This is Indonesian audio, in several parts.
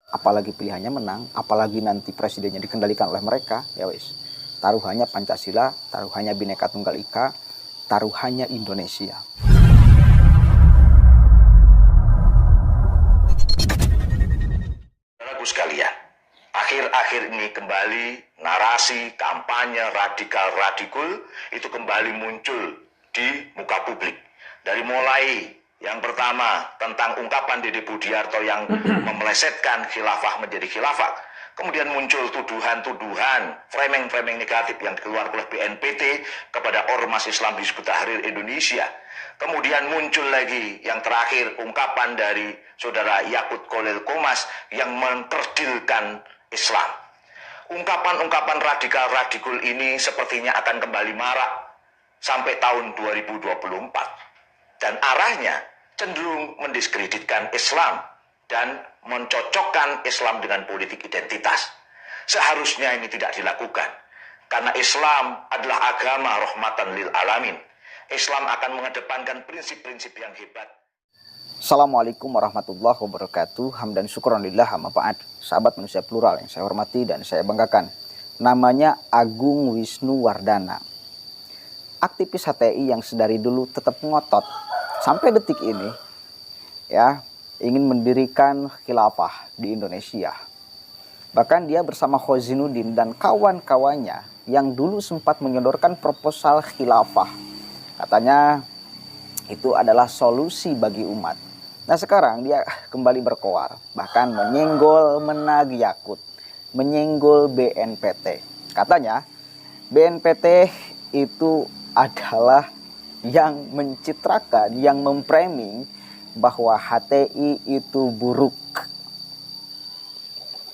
apalagi pilihannya menang, apalagi nanti presidennya dikendalikan oleh mereka, ya wis. Taruhannya Pancasila, taruhannya Bhinneka Tunggal Ika, taruhannya Indonesia. Saudaraku sekalian, akhir-akhir ini kembali narasi kampanye radikal-radikul itu kembali muncul di muka publik. Dari mulai yang pertama tentang ungkapan Dede Budiarto yang memelesetkan khilafah menjadi khilafah. Kemudian muncul tuduhan-tuduhan, framing-framing negatif yang dikeluarkan oleh BNPT kepada Ormas Islam Hizbut Tahrir Indonesia. Kemudian muncul lagi yang terakhir ungkapan dari saudara Yakut Khalil Qomas yang mengkerdilkan Islam. Ungkapan-ungkapan radikal-radikul ini sepertinya akan kembali marak sampai tahun 2024. Dan arahnya cenderung mendiskreditkan Islam dan mencocokkan Islam dengan politik identitas. Seharusnya ini tidak dilakukan, karena Islam adalah agama rahmatan lil alamin. Islam akan mengedepankan prinsip-prinsip yang hebat. Assalamualaikum warahmatullahi wabarakatuh. Hamdan syukronillah amma ba'd. Sahabat manusia plural yang saya hormati dan saya banggakan. Namanya Agung Wisnu Wardana. Aktivis HTI yang sedari dulu tetap ngotot sampai detik ini ya ingin mendirikan khilafah di Indonesia. Bahkan dia bersama Khozinuddin dan kawan-kawannya yang dulu sempat menyodorkan proposal khilafah. Katanya itu adalah solusi bagi umat. Nah sekarang dia kembali berkoar, bahkan menyenggol Menag Yakut, menyenggol BNPT. Katanya BNPT itu adalah yang mencitrakan, yang memframing bahwa HTI itu buruk.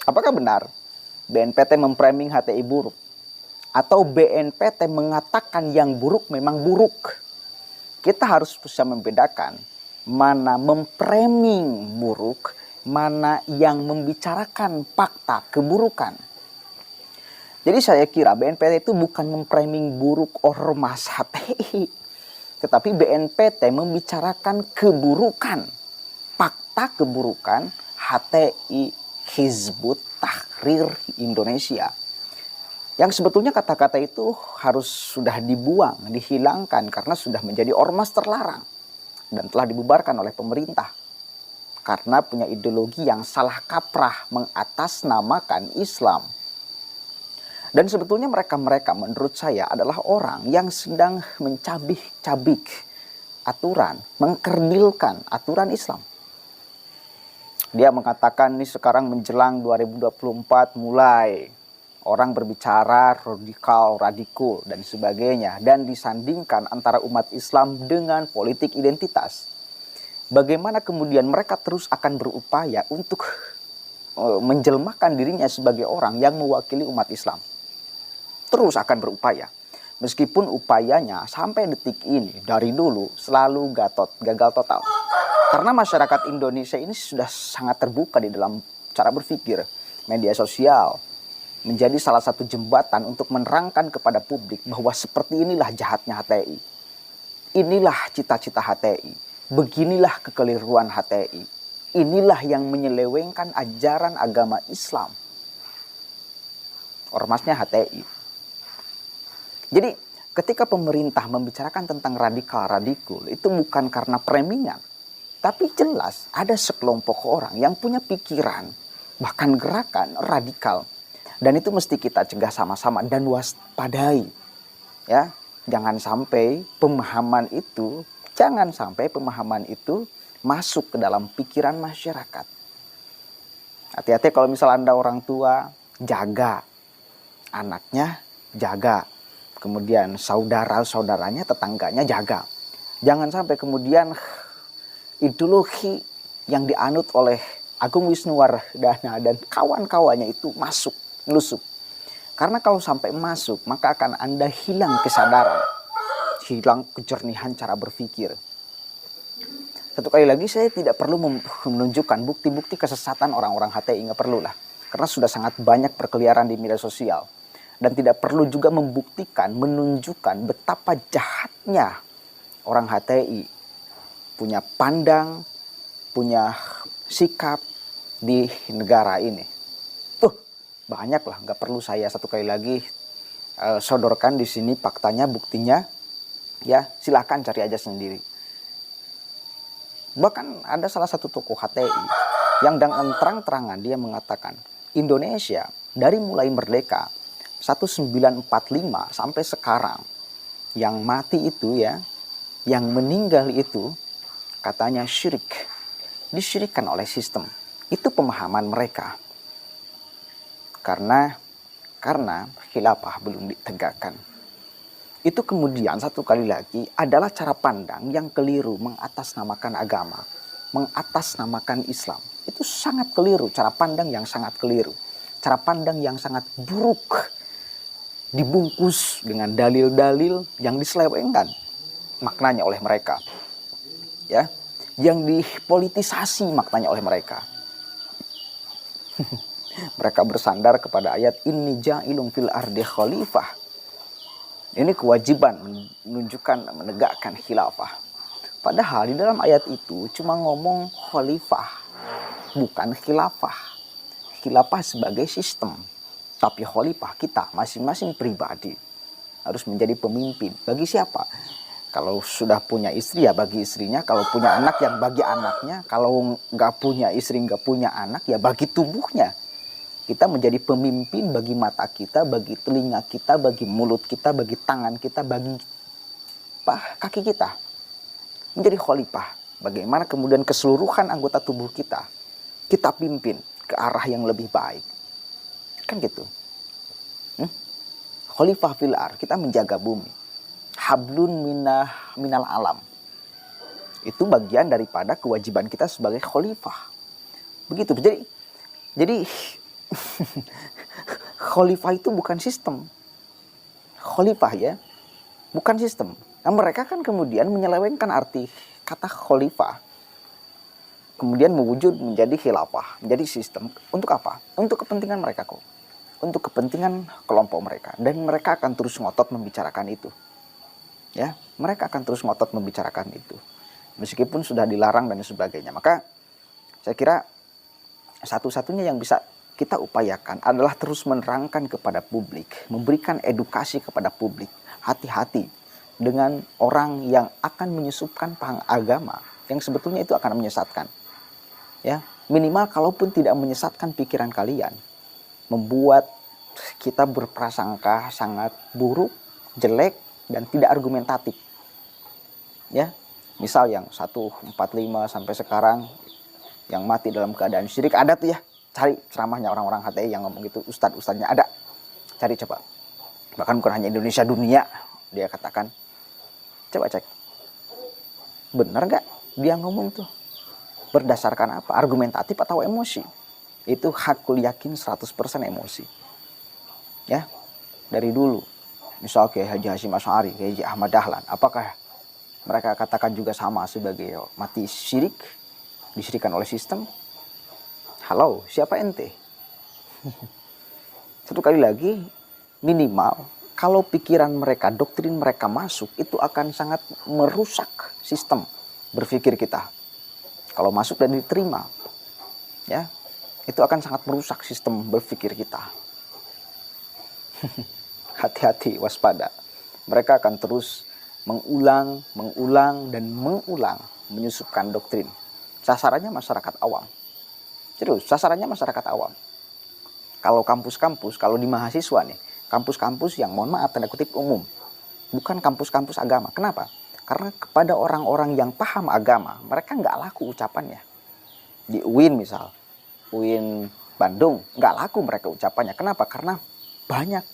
Apakah benar BNPT memframing HTI buruk? Atau BNPT mengatakan yang buruk memang buruk? Kita harus bisa membedakan mana memframing buruk, mana yang membicarakan fakta keburukan. Jadi saya kira BNPT itu bukan memframing buruk ormas HTI, tetapi BNPT membicarakan keburukan, fakta keburukan HTI Hizbut Tahrir Indonesia. Yang sebetulnya kata-kata itu harus sudah dibuang, dihilangkan karena sudah menjadi ormas terlarang dan telah dibubarkan oleh pemerintah. Karena punya ideologi yang salah kaprah mengatasnamakan Islam. Dan sebetulnya mereka-mereka menurut saya adalah orang yang sedang mencabik-cabik aturan, mengkerdilkan aturan Islam. Dia mengatakan nih sekarang menjelang 2024 mulai orang berbicara radikal dan sebagainya. Dan disandingkan antara umat Islam dengan politik identitas. Bagaimana kemudian mereka terus akan berupaya untuk menjelmakan dirinya sebagai orang yang mewakili umat Islam. Terus akan berupaya. Meskipun upayanya sampai detik ini dari dulu selalu gagal total. Karena masyarakat Indonesia ini sudah sangat terbuka di dalam cara berpikir. Media sosial menjadi salah satu jembatan untuk menerangkan kepada publik bahwa seperti inilah jahatnya HTI. Inilah cita-cita HTI. Beginilah kekeliruan HTI. Inilah yang menyelewengkan ajaran agama Islam. Ormasnya HTI. Jadi ketika pemerintah membicarakan tentang radikal itu bukan karena premingan. Tapi jelas ada sekelompok orang yang punya pikiran, bahkan gerakan radikal. Dan itu mesti kita cegah sama-sama dan waspadai. Ya, jangan sampai pemahaman itu masuk ke dalam pikiran masyarakat. Hati-hati kalau misalnya Anda orang tua, jaga. Anaknya jaga. Kemudian saudara-saudaranya, tetangganya jaga. Jangan sampai kemudian ideologi yang dianut oleh Agung Wisnu Wardana dan kawan-kawannya itu nusuk. Karena kalau sampai masuk, maka akan Anda hilang kesadaran, hilang kejernihan cara berpikir. Satu kali lagi saya tidak perlu menunjukkan bukti-bukti kesesatan orang-orang HTI, nggak perlu lah. Karena sudah sangat banyak berkeliaran di media sosial. Dan tidak perlu juga menunjukkan betapa jahatnya orang HTI. Punya pandang, punya sikap di negara ini. Tuh, banyak lah, nggak perlu saya satu kali lagi sodorkan di sini faktanya, buktinya. Ya, silakan cari aja sendiri. Bahkan ada salah satu tokoh HTI yang dengan terang-terangan dia mengatakan, Indonesia dari mulai merdeka 1945 sampai sekarang, yang mati itu ya, yang meninggal itu katanya syirik, disyirikkan oleh sistem. Itu pemahaman mereka. Karena khilafah belum ditegakkan. Itu kemudian satu kali lagi adalah cara pandang yang keliru mengatasnamakan agama, mengatasnamakan Islam. Itu sangat keliru, cara pandang yang sangat keliru. Cara pandang yang sangat buruk, dibungkus dengan dalil-dalil yang diselewengkan maknanya oleh mereka. Ya, yang dipolitisasi maknanya oleh mereka. Mereka bersandar kepada ayat inni ja'ilun fil ardi khalifah. Ini kewajiban menunjukkan, menegakkan khilafah. Padahal di dalam ayat itu cuma ngomong khalifah, bukan khilafah. Khilafah sebagai sistem. Tapi khalifah kita masing-masing pribadi harus menjadi pemimpin. Bagi siapa? Kalau sudah punya istri ya bagi istrinya. Kalau punya anak yang bagi anaknya. Kalau nggak punya istri, nggak punya anak ya bagi tubuhnya. Kita menjadi pemimpin bagi mata kita, bagi telinga kita, bagi mulut kita, bagi tangan kita, bagi kaki kita. Menjadi khalifah. Bagaimana kemudian keseluruhan anggota tubuh kita pimpin ke arah yang lebih baik. Kan gitu. Khalifah fil ar, kita menjaga bumi. Hablun minal alam. Itu bagian daripada kewajiban kita sebagai khalifah. Begitu. Jadi khalifah itu bukan sistem. Khalifah ya, bukan sistem. Nah, mereka kan kemudian menyelewengkan arti kata khalifah. Kemudian mewujud menjadi khilafah, menjadi sistem. Untuk apa? Untuk kepentingan mereka kok. Untuk kepentingan kelompok mereka. Dan mereka akan terus ngotot membicarakan itu. Ya, mereka akan terus ngotot membicarakan itu. Meskipun sudah dilarang dan sebagainya. Maka saya kira satu-satunya yang bisa kita upayakan adalah terus menerangkan kepada publik, memberikan edukasi kepada publik. Hati-hati dengan orang yang akan menyusupkan paham agama yang sebetulnya itu akan menyesatkan. Ya, minimal kalaupun tidak menyesatkan pikiran kalian, membuat kita berprasangka sangat buruk, jelek dan tidak argumentatif. Ya, misal yang 145 sampai sekarang yang mati dalam keadaan syirik ada tuh ya. Cari ceramahnya orang-orang HTI yang ngomong gitu, ustadz-ustadznya ada. Cari coba. Bahkan bukan hanya Indonesia, dunia. Dia katakan, coba cek. Benar gak dia ngomong tuh? Berdasarkan apa? Argumentatif atau emosi? Itu hakul yakin 100% emosi. Ya, dari dulu. Misal kayak Haji Hashim Asy'ari, kayak Haji Ahmad Dahlan. Apakah mereka katakan juga sama sebagai mati syirik? Disyirikan oleh sistem? Halo, siapa ente? Satu kali lagi, minimal kalau pikiran mereka, doktrin mereka masuk, itu akan sangat merusak sistem berpikir kita. Kalau masuk dan diterima, ya, itu akan sangat merusak sistem berpikir kita. Hati-hati, waspada. Mereka akan terus mengulang, dan mengulang menyusupkan doktrin. Sasarannya masyarakat awam. Terus sasarannya masyarakat awam. Kalau kampus-kampus, kalau di mahasiswa nih, kampus-kampus yang mohon maaf tanda kutip umum, bukan kampus-kampus agama. Kenapa? Karena kepada orang-orang yang paham agama, mereka nggak laku ucapannya. Di UIN misal, UIN Bandung, nggak laku mereka ucapannya. Kenapa? Karena banyak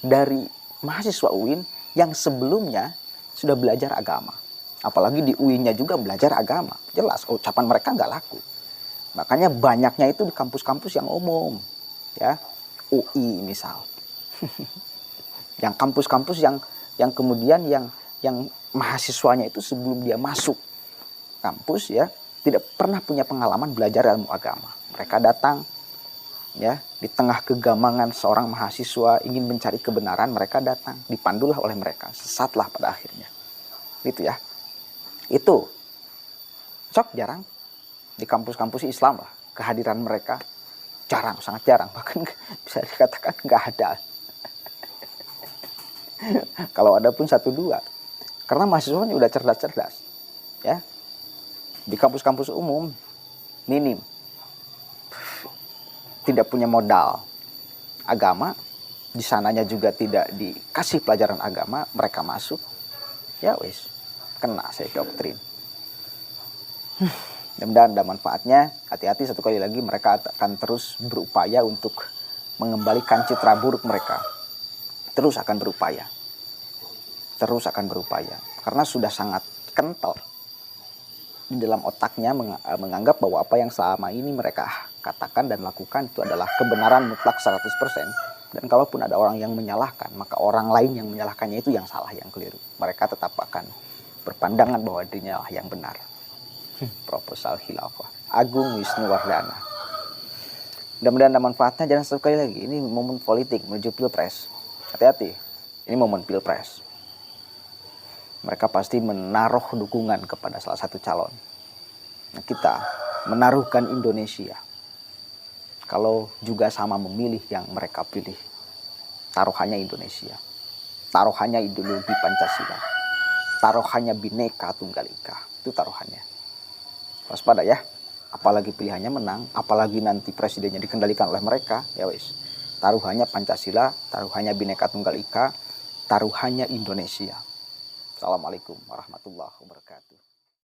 dari mahasiswa UIN yang sebelumnya sudah belajar agama. Apalagi di UIN-nya juga belajar agama. Jelas ucapan mereka nggak laku. Makanya banyaknya itu di kampus-kampus yang umum, ya, UI misal, yang kampus-kampus yang kemudian yang mahasiswanya itu sebelum dia masuk kampus ya tidak pernah punya pengalaman belajar ilmu agama. Mereka datang, ya, di tengah kegamangan seorang mahasiswa ingin mencari kebenaran, mereka datang, dipandulah oleh mereka, sesatlah pada akhirnya, gitu ya. Itu sok jarang. Di kampus-kampus Islam lah. kehadiran mereka jarang, sangat jarang, bahkan bisa dikatakan nggak ada. Kalau ada pun 1-2, karena mahasiswanya udah cerdas-cerdas, ya. Di kampus-kampus umum minim, tidak punya modal agama, di sananya juga tidak dikasih pelajaran agama, mereka masuk, ya wis, kena saya doktrin. Mudah-mudahan ada manfaatnya. Hati-hati, satu kali lagi, mereka akan terus berupaya untuk mengembalikan citra buruk mereka. Terus akan berupaya. Karena sudah sangat kental di dalam otaknya menganggap bahwa apa yang selama ini mereka katakan dan lakukan itu adalah kebenaran mutlak 100%. Dan kalaupun ada orang yang menyalahkan, maka orang lain yang menyalahkannya itu yang salah, yang keliru. Mereka tetap akan berpandangan bahwa dirinya lah yang benar. Proposal khilafah Agung Wisnuwardana. Mudah-mudahan ada manfaatnya. Jangan sekali lagi, ini momen politik menuju pilpres. Hati-hati, ini momen pilpres. Mereka pasti menaruh dukungan kepada salah satu calon. Nah, kita menaruhkan Indonesia. Kalau juga sama memilih yang mereka pilih, taruhannya Indonesia, taruhannya ideologi Pancasila, taruhannya Bhinneka Tunggal Ika, itu taruhannya. Waspada ya, apalagi pilihannya menang, apalagi nanti presidennya dikendalikan oleh mereka, ya wis, taruhannya Pancasila, taruhannya Bhinneka Tunggal Ika, taruhannya Indonesia. Assalamualaikum warahmatullahi wabarakatuh.